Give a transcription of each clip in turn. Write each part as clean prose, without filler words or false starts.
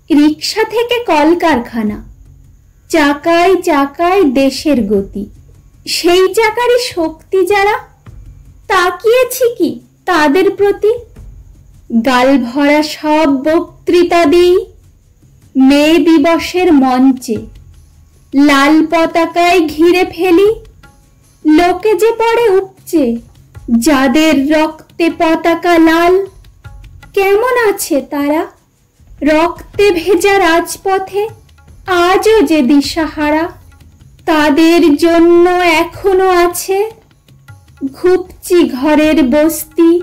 রিক্সা থেকে কলকারখানা, চাকায় চাকায় দেশের গতি। সেই চাকারই শক্তি যারা, তাকিয়েছি কি তাদের প্রতি? গাল ভরা সব বক্তৃতা দিই মে দিবসের মঞ্চে, লাল পতাকায় ঘিরে ফেলি লোকে যে পড়ে উপচে। যাদের রক্তে পতাকা লাল, কেমন আছে তারা? রক্তে ভেজা রাজপথে আজও যে দিশাহারা। তাদের জন্য এখনো আছে ঘুপচি ঘরের বস্তি,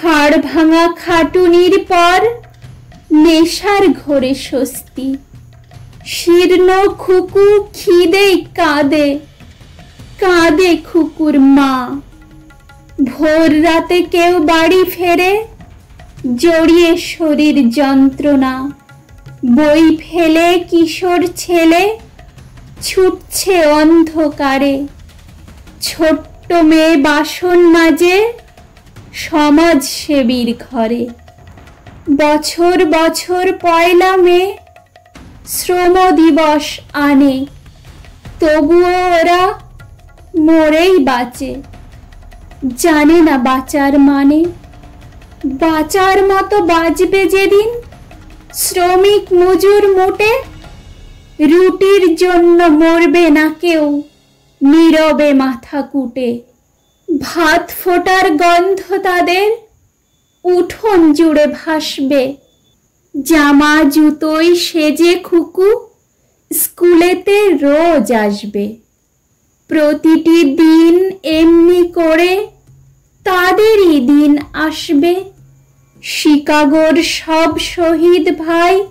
হাড় ভাঙা খাটুনির পর নেশার ঘোরে স্বস্তি। শীর্ণ খুকু খিদেই কাঁদে, কাঁদে খুকুর মা। ভোর রাতে কেউ বাড়ি ফেরে, জড়িয়ে শরীর যন্ত্রণা। বই ফেলে কিশোর ছেলে ছুটছে অন্ধকারে। ছোট্ট মেয়ে বাসন মাজে সমাজসেবীর ঘরে। বছর বছর পয়লা মে শ্রম দিবস আনে, তবুও ওরা মরেই বাঁচে। জানে না বাঁচার মানে। বাঁচার মতো বাঁচবে যেদিন শ্রমিক মজুর মোটে। রুটির জন্য মরবে না কেউ নীরবে মাথা কুটে। ভাত ফোটার গন্ধ তাদের উঠোন জুড়ে ভাসবে। জামা জুতোই সেজে খুকু স্কুলেতে রোজ আসবে। প্রতিটি দিন এমনি করে তাদেরই দিন আসবে। শিকাগোর সব শহীদ ভাই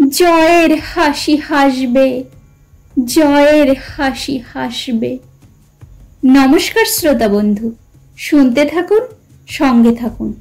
জয়ের হাসি হাসবে, জয়ের হাসি হাসবে। নমস্কার শ্রোতা বন্ধু, শুনতে থাকুন, সঙ্গে থাকুন।